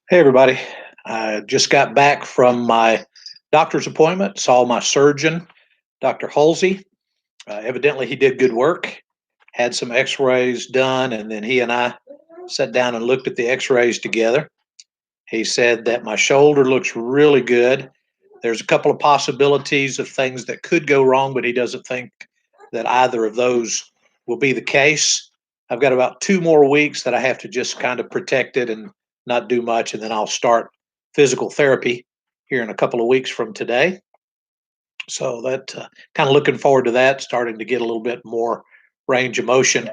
Hey, everybody. I just got back from my doctor's appointment, saw my surgeon, Dr. Halsey. Evidently, he did good work, had some x rays done, and then he and I sat down and looked at the x rays together. He said that my shoulder looks really good. There's a couple of possibilities of things that could go wrong, but he doesn't think that either of those will be the case. I've got about 2 more weeks that I have to just kind of protect it and not do much, and then I'll start physical therapy here in a couple of weeks from today. So that kind of looking forward to that, starting to get a little bit more range of motion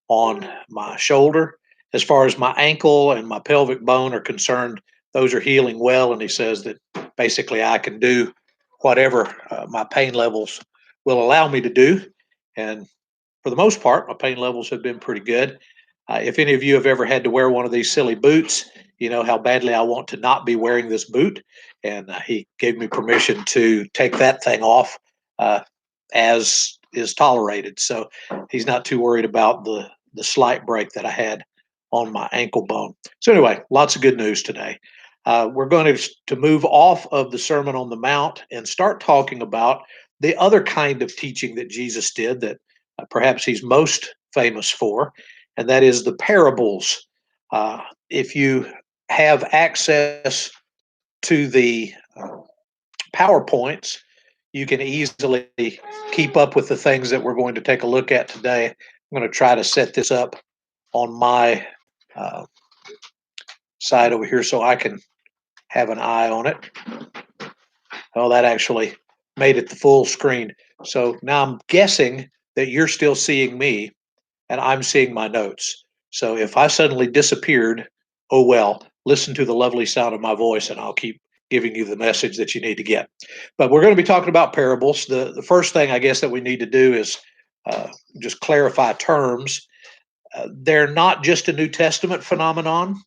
on my shoulder. As far as my ankle and my pelvic bone are concerned, those are healing well. And he says that basically I can do whatever my pain levels will allow me to do. And for the most part, my pain levels have been pretty good. If any of you have ever had to wear one of these silly boots, you know how badly I want to not be wearing this boot. And he gave me permission to take that thing off uh, as is tolerated. So he's not too worried about the slight break that I had on my ankle bone. So anyway, lots of good news today. We're going to move off of the Sermon on the Mount and start talking about the other kind of teaching that Jesus did that perhaps he's most famous for, and that is the parables. If you have access to the PowerPoints, you can easily keep up with the things that we're going to take a look at today. I'm going to try to set this up on my uh, side over here so I can have an eye on it. Oh, that actually made it the full screen. So now I'm guessing that you're still seeing me and I'm seeing my notes. So if I suddenly disappeared, oh well, listen to the lovely sound of my voice and I'll keep giving you the message that you need to get. But we're going to be talking about parables. The first thing I guess that we need to do is just clarify terms. They're not just a New Testament phenomenon,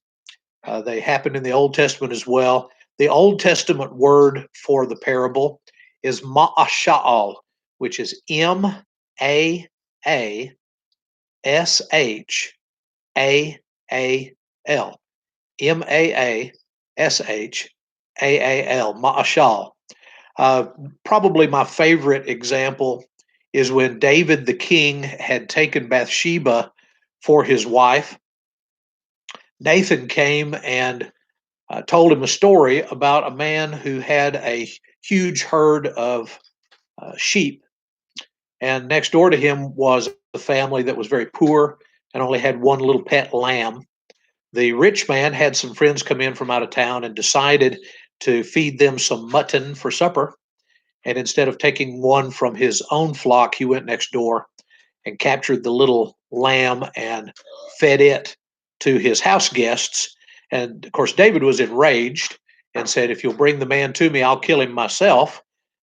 they happened in the Old Testament as well. The Old Testament word for the parable is ma'ashal, which is Mashal. Mashal, ma'ashal. Uh, Probably my favorite example is when David the king had taken Bathsheba for his wife. Nathan came and told him a story about a man who had a huge herd of sheep. And next door to him was a family that was very poor and only had one little pet lamb. The rich man had some friends come in from out of town and decided to feed them some mutton for supper. And instead of taking one from his own flock, he went next door and captured the little lamb and fed it to his house guests. And of course, David was enraged and said, "If you'll bring the man to me, I'll kill him myself."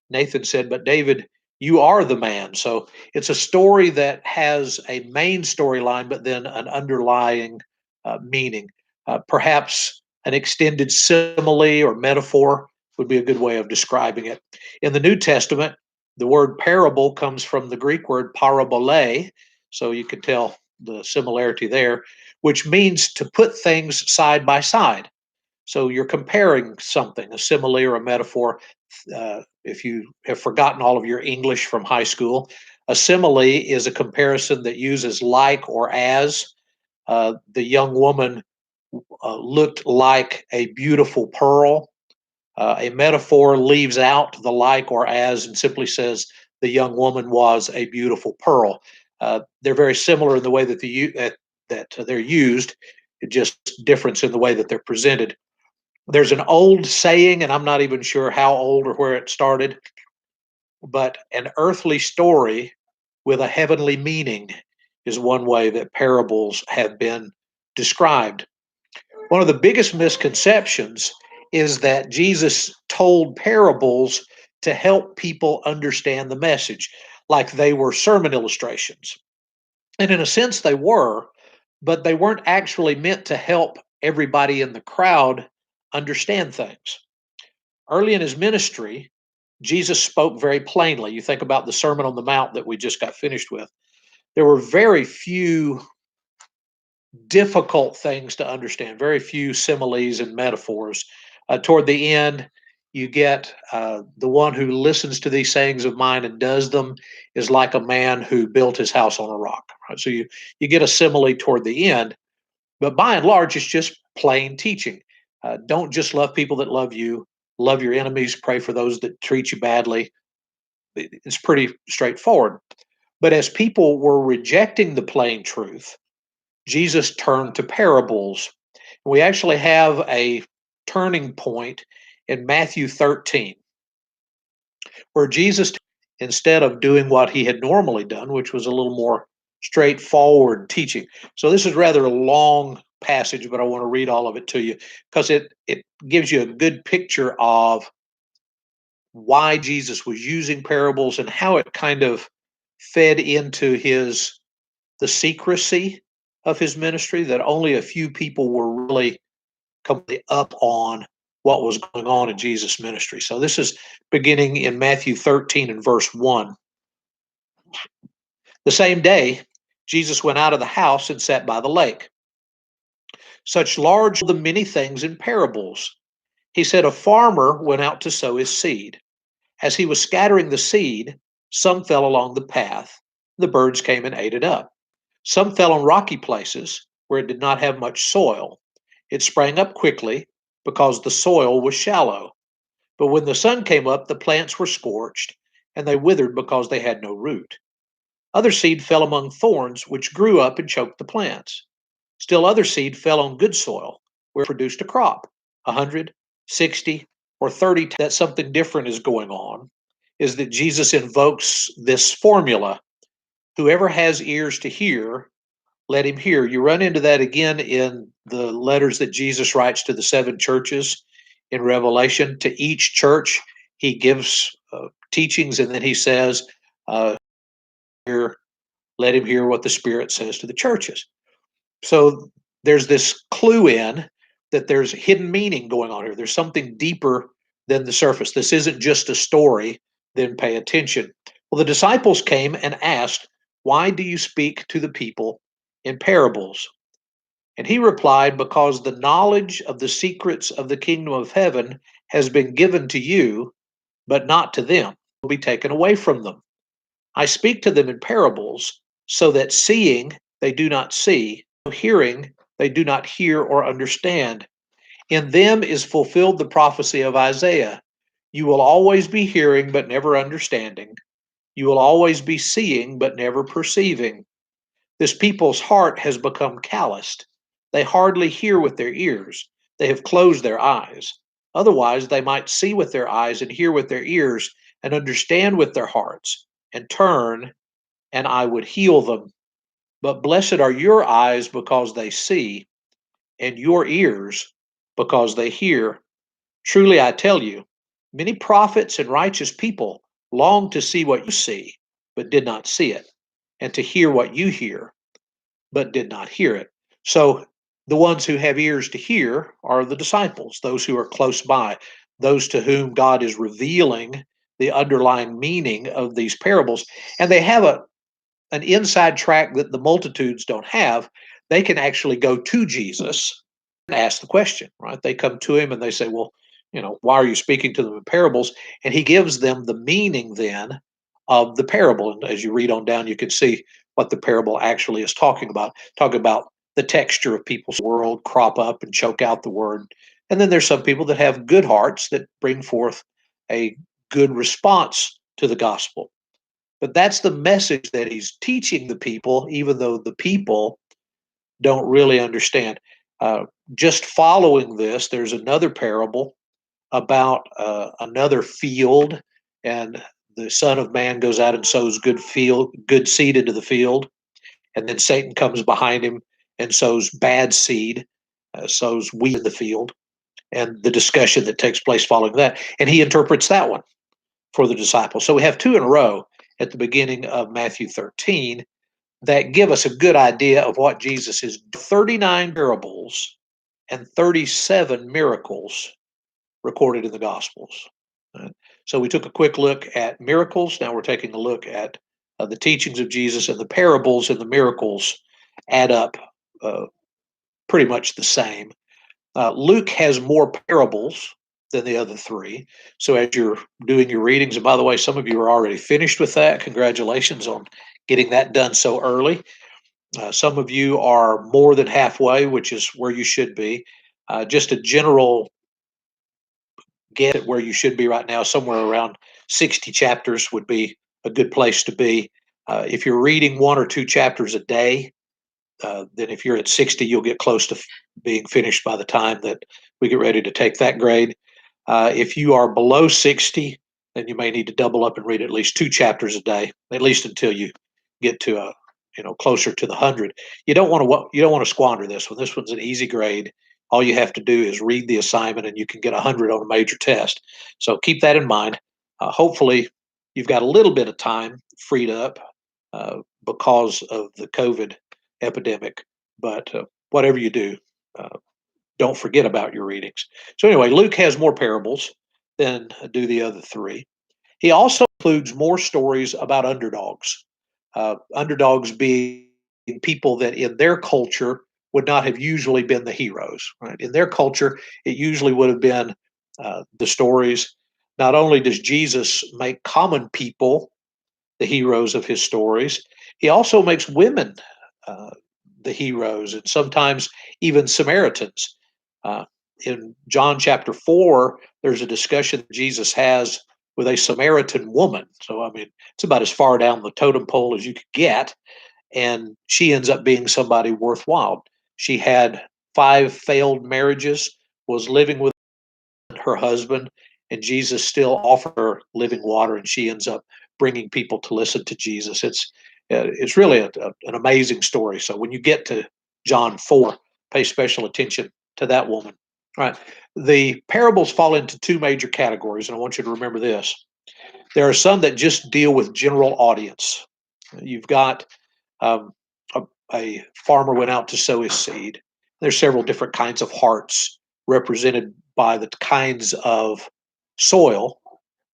Nathan said, "But David, you are the man." So it's a story that has a main storyline, but then an underlying meaning. Perhaps an extended simile or metaphor would be a good way of describing it. In the New Testament, the word parable comes from the Greek word parabole, so you can tell the similarity there, which means to put things side by side. So you're comparing something, a simile or a metaphor. If you have forgotten all of your English from high school, a simile is a comparison that uses like or as. The young woman looked like a beautiful pearl. A metaphor leaves out the like or as and simply says the young woman was a beautiful pearl. They're very similar in the way that that they're used, just difference in the way that they're presented. There's an old saying, and I'm not even sure how old or where it started, but an earthly story with a heavenly meaning is one way that parables have been described. One of the biggest misconceptions is that Jesus told parables to help people understand the message, like they were sermon illustrations. And in a sense, they were, but they weren't actually meant to help everybody in the crowd understand things. Early in his ministry, Jesus spoke very plainly. You think about the Sermon on the Mount that we just got finished with. There were very few difficult things to understand, very few similes and metaphors. Toward the end, you get the one who listens to these sayings of mine and does them is like a man who built his house on a rock. Right? So you get a simile toward the end, but by and large, it's just plain teaching. Don't just love people that love you, love your enemies, pray for those that treat you badly. It's pretty straightforward. But as people were rejecting the plain truth, Jesus turned to parables. We actually have a turning point in Matthew 13, where Jesus, instead of doing what he had normally done, which was a little more straightforward teaching. So this is rather a long passage, but I want to read all of it to you because it gives you a good picture of why Jesus was using parables and how it kind of fed into his the secrecy of his ministry, that only a few people were really completely up on what was going on in Jesus' ministry. So this is beginning in Matthew 13 and verse 1. The same day, Jesus went out of the house and sat by the lake. Such large the many things in parables. He said, a farmer went out to sow his seed. As he was scattering the seed, some fell along the path. The birds came and ate it up. Some fell on rocky places where it did not have much soil. It sprang up quickly because the soil was shallow. But when the sun came up, the plants were scorched, and they withered because they had no root. Other seed fell among thorns, which grew up and choked the plants. Still other seed fell on good soil, where it produced a crop, 100, 60, or 30. That something different is going on, is that Jesus invokes this formula. Whoever has ears to hear, let him hear. You run into that again in the letters that Jesus writes to the seven churches in Revelation. To each church, he gives teachings, and then he says, here, let him hear what the Spirit says to the churches. So there's this clue in that there's hidden meaning going on here. There's something deeper than the surface. This isn't just a story, then pay attention. Well, the disciples came and asked, why do you speak to the people in parables? And he replied, because the knowledge of the secrets of the kingdom of heaven has been given to you, but not to them. It will be taken away from them. I speak to them in parables, so that seeing they do not see, hearing they do not hear or understand. In them is fulfilled the prophecy of Isaiah. You will always be hearing, but never understanding. You will always be seeing, but never perceiving. This people's heart has become calloused. They hardly hear with their ears. They have closed their eyes. Otherwise, they might see with their eyes and hear with their ears and understand with their hearts and turn, and I would heal them. But blessed are your eyes because they see, and your ears because they hear. Truly, I tell you, many prophets and righteous people longed to see what you see, but did not see it, and to hear what you hear, but did not hear it. So the ones who have ears to hear are the disciples, those who are close by, those to whom God is revealing the underlying meaning of these parables. And they have an inside track that the multitudes don't have. They can actually go to Jesus and ask the question, right? They come to him and they say, well, why are you speaking to them in parables? And he gives them the meaning then of the parable. And as you read on down, you can see what the parable actually is talking about. Talking about the texture of people's world crop up and choke out the word. And then there's some people that have good hearts that bring forth a good response to the gospel. But that's the message that he's teaching the people, even though the people don't really understand. Just following this, there's another parable about another field, and the Son of Man goes out and sows good seed into the field, and then Satan comes behind him and sows bad seed, sows weed in the field, and the discussion that takes place following that, and he interprets that one for the disciples. So we have two in a row at the beginning of Matthew 13 that give us a good idea of what Jesus is. 39 parables and 37 miracles recorded in the Gospels. Right? So we took a quick look at miracles. Now we're taking a look at the teachings of Jesus, and the parables and the miracles add up pretty much the same. Luke has more parables than the other three. So as you're doing your readings, and by the way, some of you are already finished with that. Congratulations on getting that done so early. Some of you are more than halfway, which is where you should be. Just a general get at where you should be right now, somewhere around 60 chapters would be a good place to be. If you're reading 1 or 2 chapters a day, then if you're at 60, you'll get close to being finished by the time that we get ready to take that grade. If you are below 60, then you may need to double up and read at least 2 chapters a day, at least until you get to closer to the 100. You don't want to squander this one. This one's an easy grade. All you have to do is read the assignment, and you can get 100 on a major test. So keep that in mind. Hopefully, you've got a little bit of time freed up because of the COVID epidemic. But whatever you do, uh, don't forget about your readings. So anyway, Luke has more parables than do the other three. He also includes more stories about underdogs. Underdogs being people that in their culture would not have usually been the heroes. Right? In their culture, it usually would have been the stories. Not only does Jesus make common people the heroes of his stories, he also makes women uh, the heroes, and sometimes even Samaritans. Uh, in John chapter 4, there's a discussion Jesus has with a Samaritan woman. So, I mean, it's about as far down the totem pole as you could get. And she ends up being somebody worthwhile. She had 5 failed marriages, was living with her husband, and Jesus still offered her living water, and she ends up bringing people to listen to Jesus. It's really an amazing story. So when you get to John 4, pay special attention to that woman. All right. The parables fall into 2 major categories, and I want you to remember this. There are some that just deal with general audience. You've got um, a farmer went out to sow his seed. There's several different kinds of hearts represented by the kinds of soil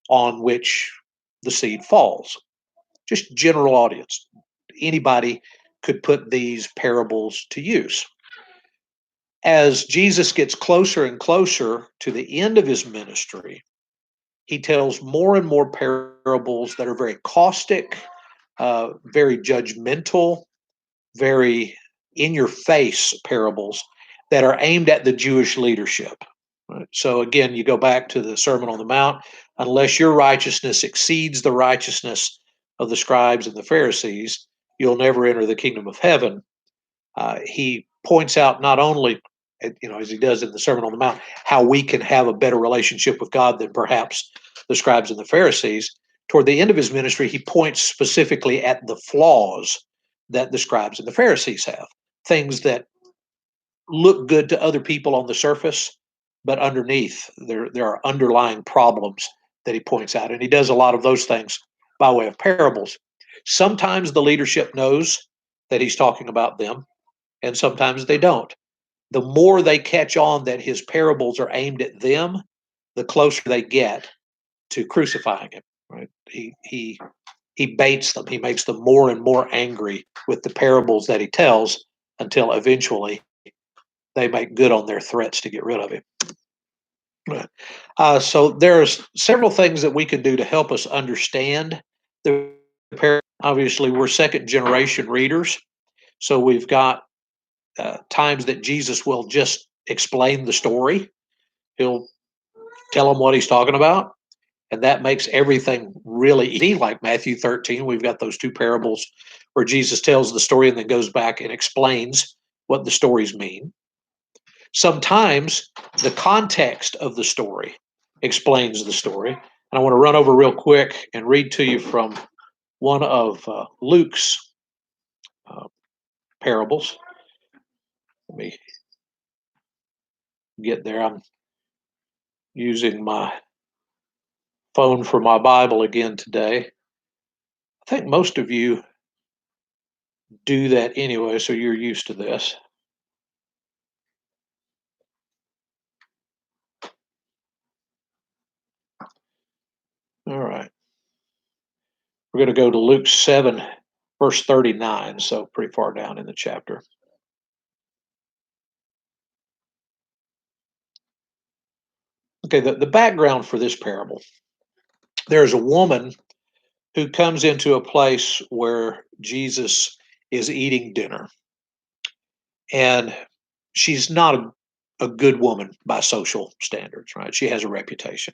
on which the seed falls. Just general audience. Anybody could put these parables to use. As Jesus gets closer and closer to the end of his ministry, he tells more and more parables that are very caustic, very judgmental, very in your face parables that are aimed at the Jewish leadership. Right? So again, you go back to the Sermon on the Mount, unless your righteousness exceeds the righteousness of the scribes and the Pharisees, you'll never enter the kingdom of heaven. He points out not only, as he does in the Sermon on the Mount, how we can have a better relationship with God than perhaps the scribes and the Pharisees. Toward the end of his ministry, he points specifically at the flaws that the scribes and the Pharisees have, things that look good to other people on the surface, but underneath there are underlying problems that he points out, and he does a lot of those things by way of parables. Sometimes the leadership knows that he's talking about them, and sometimes they don't. The more they catch on that his parables are aimed at them, the closer they get to crucifying him. Right? He baits them. He makes them more and more angry with the parables that he tells until eventually they make good on their threats to get rid of him. So there's several things that we can do to help us understand the parables. Obviously, we're second generation readers, so we've got times that Jesus will just explain the story. He'll tell them what he's talking about, and that makes everything really easy. Like Matthew 13, we've got those 2 parables where Jesus tells the story and then goes back and explains what the stories mean. Sometimes the context of the story explains the story. And I want to run over real quick and read to you from one of Luke's uh, parables. Let me get there. I'm using my phone for my Bible again today. I think most of you do that anyway, so you're used to this. All right. We're going to go to Luke 7, verse 39, so pretty far down in the chapter. Okay, the background for this parable, there's a woman who comes into a place where Jesus is eating dinner, and she's not a good woman by social standards, right? She has a reputation.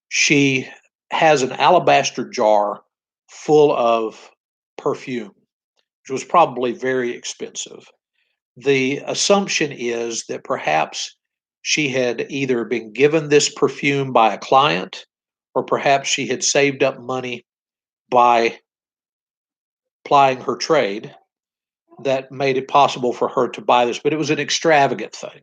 She has an alabaster jar full of perfume, which was probably very expensive. The assumption is that perhaps she had either been given this perfume by a client, or perhaps she had saved up money by plying her trade that made it possible for her to buy this, but it was an extravagant thing.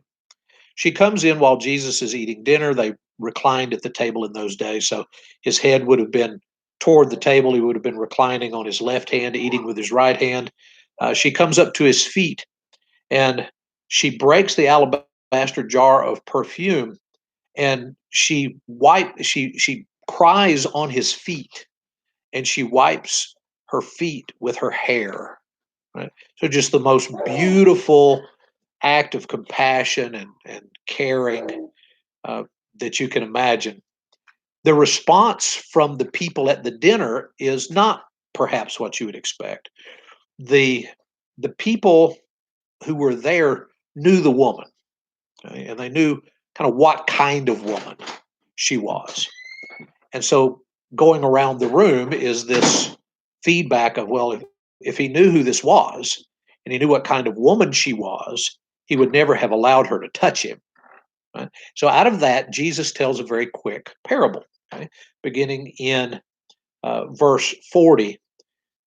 She comes in while Jesus is eating dinner. They reclined at the table in those days, so his head would have been toward the table. He would have been reclining on his left hand, eating with his right hand. She comes up to his feet, and she breaks the alabaster jar of perfume, and she cries on his feet, and she wipes her feet with her hair. Right? So just the most beautiful act of compassion and caring uh, that you can imagine. The response from the people at the dinner is not perhaps what you would expect. The the people who were there knew the woman, okay, and they knew kind of what kind of woman she was. And so going around the room is this feedback of, well, if he knew who this was and he knew what kind of woman she was, he would never have allowed her to touch him. Right? So out of that, Jesus tells a very quick parable. Okay? Beginning in verse 40,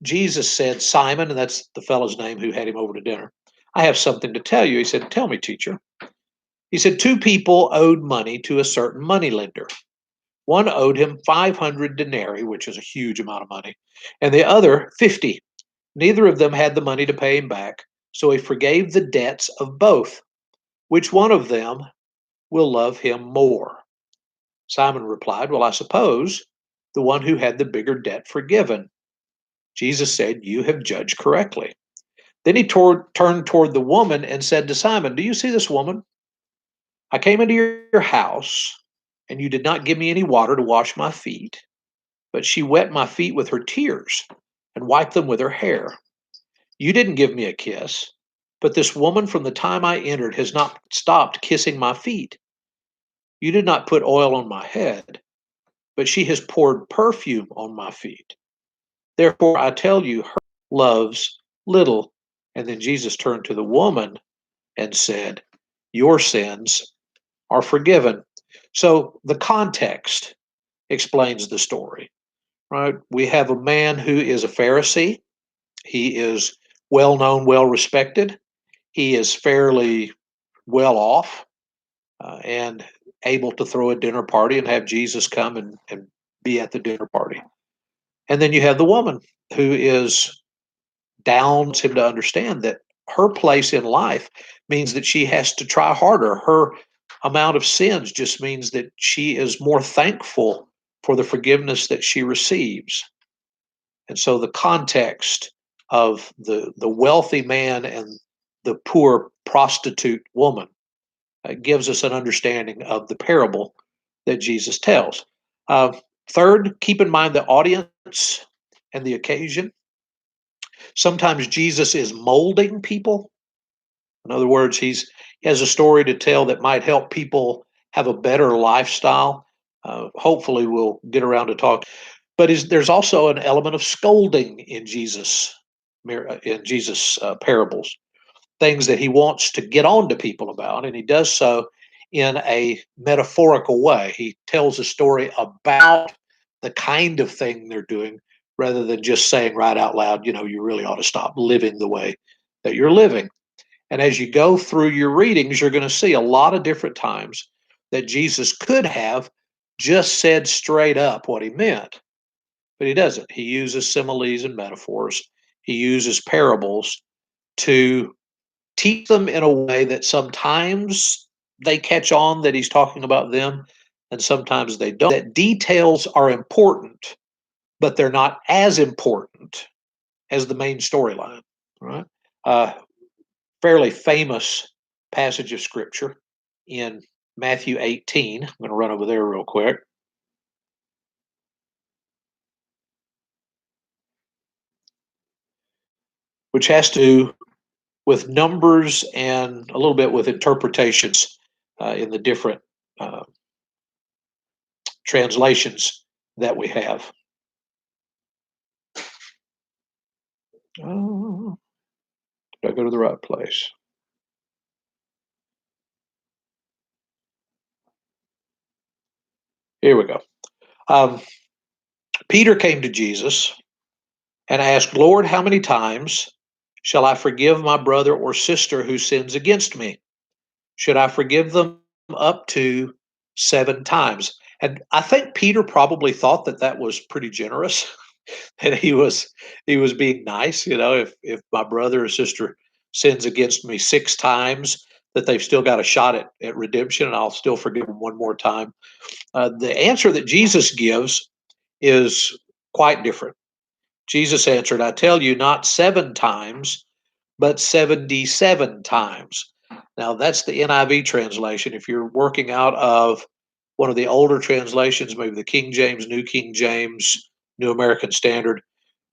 Jesus said, Simon, and that's the fellow's name who had him over to dinner, I have something to tell you. He said, tell me, teacher. He said, two people owed money to a certain moneylender. One owed him 500 denarii, which is a huge amount of money, and the other 50. Neither of them had the money to pay him back, so he forgave the debts of both. Which one of them will love him more? Simon replied, well, I suppose the one who had the bigger debt forgiven. Jesus said, you have judged correctly. Then he turned toward the woman and said to Simon, do you see this woman? I came into your house, and you did not give me any water to wash my feet, but she wet my feet with her tears and wiped them with her hair. You didn't give me a kiss, but this woman from the time I entered has not stopped kissing my feet. You did not put oil on my head, but she has poured perfume on my feet. Therefore, I tell you, her loves little. And then Jesus turned to the woman and said, your sins are forgiven. So the context explains the story, right? We have a man who is a Pharisee. He is well known, well respected. He is fairly well off and able to throw a dinner party and have Jesus come and be at the dinner party. And then you have the woman who is down him to understand that her place in life means that she has to try harder. Her amount of sins just means that she is more thankful for the forgiveness that she receives. And so the context of the wealthy man and the poor prostitute woman gives us an understanding of the parable that Jesus tells. Uh, Third, keep in mind the audience and the occasion. Sometimes Jesus is molding people. In other words, he has a story to tell that might help people have a better lifestyle. Hopefully, we'll get around to talk. But there's also an element of scolding in Jesus' parables, things that he wants to get on to people about, and he does so in a metaphorical way. He tells a story about the kind of thing they're doing rather than just saying right out loud, you really ought to stop living the way that you're living. And as you go through your readings, you're going to see a lot of different times that Jesus could have just said straight up what he meant, but he doesn't. He uses similes and metaphors, he uses parables to teach them in a way that sometimes they catch on that he's talking about them, and sometimes they don't. That details are important, but they're not as important as the main storyline. Right? Fairly famous passage of scripture in Matthew 18. I'm going to run over there real quick. Which has to do with numbers and a little bit with interpretations in the different uh, translations that we have. Oh, did I go to the right place? Here we go. Um, Peter came to Jesus and asked, Lord, how many times shall I forgive my brother or sister who sins against me? Should I forgive them up to 7 times? And I think Peter probably thought that that was pretty generous. And he was being nice. If my brother or sister sins against me 6 times, that they've still got a shot at redemption, and I'll still forgive them one more time. The answer that Jesus gives is quite different. Jesus answered, I tell you, not 7 times, but 77 times. Now, that's the NIV translation. If you're working out of one of the older translations, maybe the King James, New King James, New American Standard,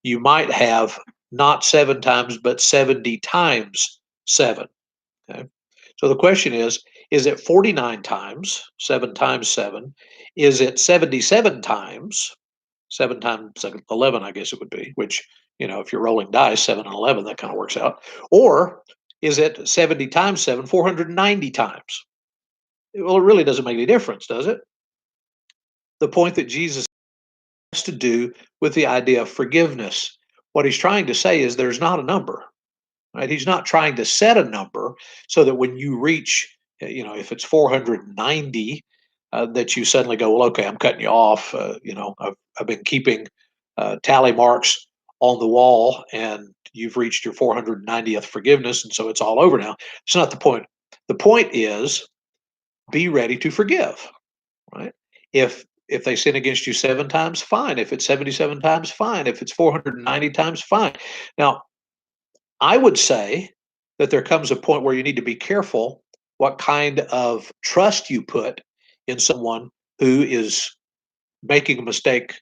you might have not 7 times, but 70 times 7. Okay. So the question is it 49 times, 7 times 7? Is it 77 times, 7 times 11, I guess it would be, which, if you're rolling dice, 7 and 11, that kind of works out. Or is it 70 times 7, 490 times? Well, it really doesn't make any difference, does it? The point that Jesus has to do with the idea of forgiveness. What he's trying to say is there's not a number, right? He's not trying to set a number so that when you reach, if it's 490, that you suddenly go, well, okay, I'm cutting you off. I've been keeping tally marks on the wall, and you've reached your 490th forgiveness, and so it's all over now. It's not the point. The point is be ready to forgive, right? If they sin against you 7 times, fine. If it's 77 times, fine. If it's 490 times, fine. Now, I would say that there comes a point where you need to be careful what kind of trust you put in someone who is making a mistake,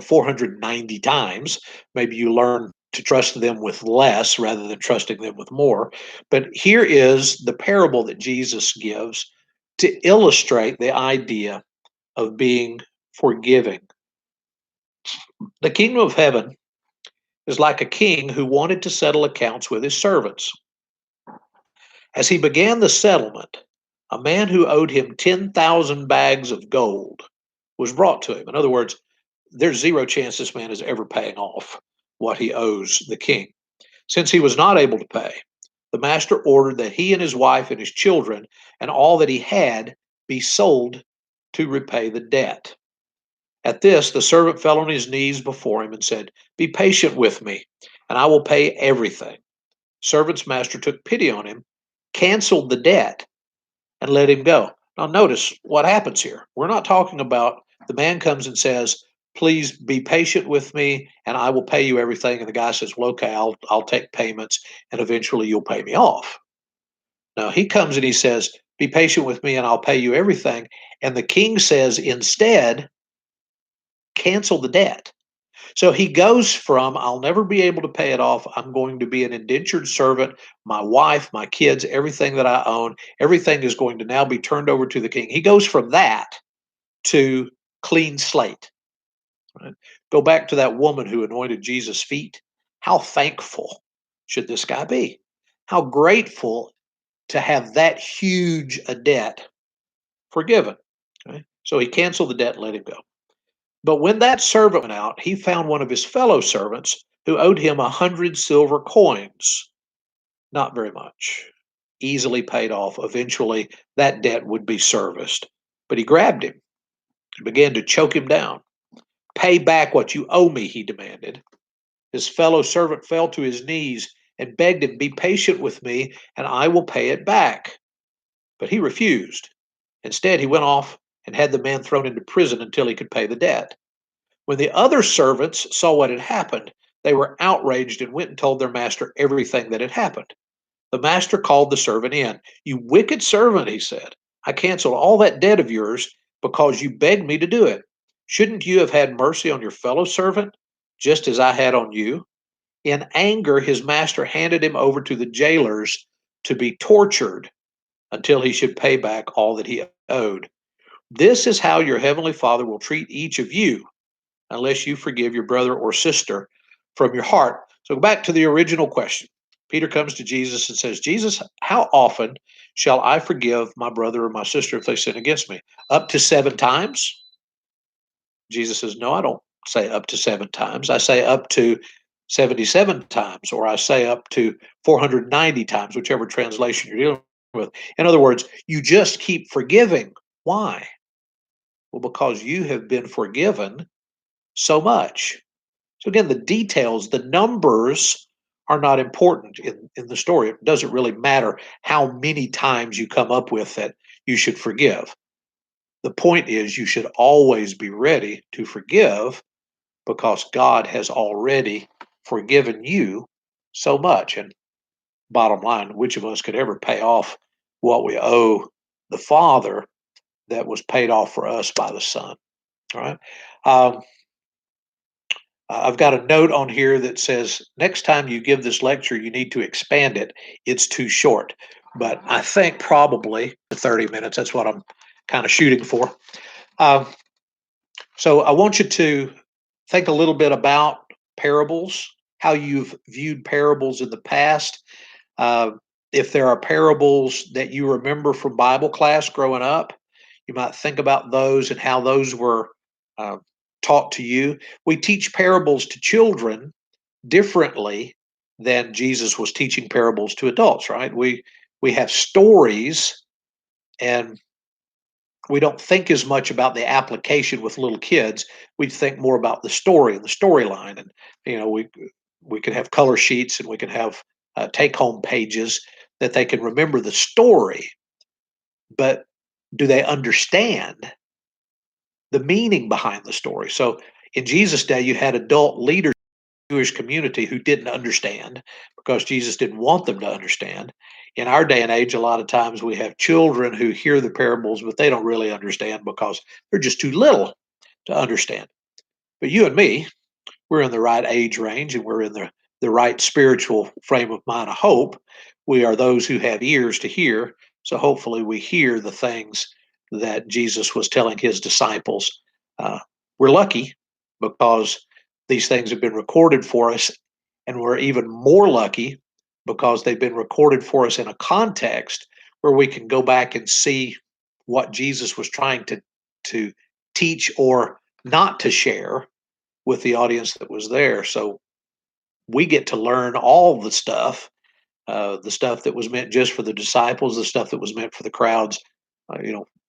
490 times. Maybe you learn to trust them with less rather than trusting them with more. But here is the parable that Jesus gives to illustrate the idea of being forgiving. The kingdom of heaven is like a king who wanted to settle accounts with his servants. As he began the settlement, a man who owed him 10,000 bags of gold was brought to him. In other words, there's zero chance this man is ever paying off what he owes the king. Since he was not able to pay, the master ordered that he and his wife and his children and all that he had be sold to repay the debt. At this, the servant fell on his knees before him and said, Be patient with me, and I will pay everything. Servant's master took pity on him, canceled the debt, and let him go. Now, notice what happens here. We're not talking about the man comes and says, Please be patient with me, and I will pay you everything. And the guy says, Well, okay, I'll take payments, and eventually you'll pay me off. Now, he comes and he says, Be patient with me, and I'll pay you everything. And the king says, instead, cancel the debt. So he goes from, I'll never be able to pay it off. I'm going to be an indentured servant. My wife, my kids, everything that I own, everything is going to now be turned over to the king. He goes from that to clean slate. Right? Go back to that woman who anointed Jesus' feet. How thankful should this guy be? How grateful to have that huge a debt forgiven. Okay? So he canceled the debt and let him go. But when that servant went out, he found one of his fellow servants who owed him 100 silver coins. Not very much. Easily paid off. Eventually, that debt would be serviced. But he grabbed him and began to choke him down. Pay back what you owe me, he demanded. His fellow servant fell to his knees and begged him, Be patient with me, and I will pay it back. But he refused. Instead, he went off and had the man thrown into prison until he could pay the debt. When the other servants saw what had happened, they were outraged and went and told their master everything that had happened. The master called the servant in. You wicked servant, he said. I canceled all that debt of yours because you begged me to do it. Shouldn't you have had mercy on your fellow servant, just as I had on you?" In anger, his master handed him over to the jailers to be tortured until he should pay back all that he owed. This is how your heavenly Father will treat each of you unless you forgive your brother or sister from your heart. So, back to the original question. Peter comes to Jesus and says, "Jesus, how often shall I forgive my brother or my sister if they sin against me? Up to 7 times?" Jesus says, "No, I don't say up to 7 times. I say up to 77 times, or I say up to 490 times, whichever translation you're dealing with." In other words, you just keep forgiving. Why? Well, because you have been forgiven so much. So again, the details, the numbers are not important in the story. It doesn't really matter how many times you come up with that you should forgive. The point is, you should always be ready to forgive because God has already forgiven you so much. And bottom line, which of us could ever pay off what we owe the Father that was paid off for us by the Son? All right. Um, I've got a note on here that says next time you give this lecture, you need to expand it. It's too short. But I think probably 30 minutes. That's what I'm kind of shooting for. Um, so I want you to think a little bit about parables, how you've viewed parables in the past. Uh, if there are parables that you remember from Bible class growing up, you might think about those and how those were uh, taught to you. We teach parables to children differently than Jesus was teaching parables to adults, right? We have stories, and we don't think as much about the application with little kids. We think more about the story and the storyline, and we can have color sheets and we can have take home pages that they can remember the story, but do they understand the meaning behind the story? So in Jesus' day, you had adult leaders, Jewish community, who didn't understand because Jesus didn't want them to understand. In our day and age, a lot of times we have children who hear the parables, but they don't really understand because they're just too little to understand. But you and me, we're in the right age range and we're in the right spiritual frame of mind. I hope we are those who have ears to hear. So hopefully we hear the things that Jesus was telling his disciples. We're lucky because these things have been recorded for us, and we're even more lucky because they've been recorded for us in a context where we can go back and see what Jesus was trying to teach or not to share with the audience that was there. So we get to learn all the stuff that was meant just for the disciples, the stuff that was meant for the crowds.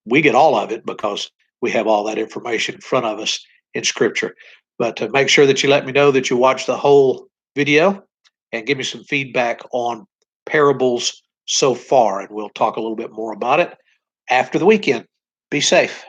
We get all of it because we have all that information in front of us in Scripture. But make sure that you let me know that you watch the whole video and give me some feedback on parables so far, and we'll talk a little bit more about it after the weekend. Be safe.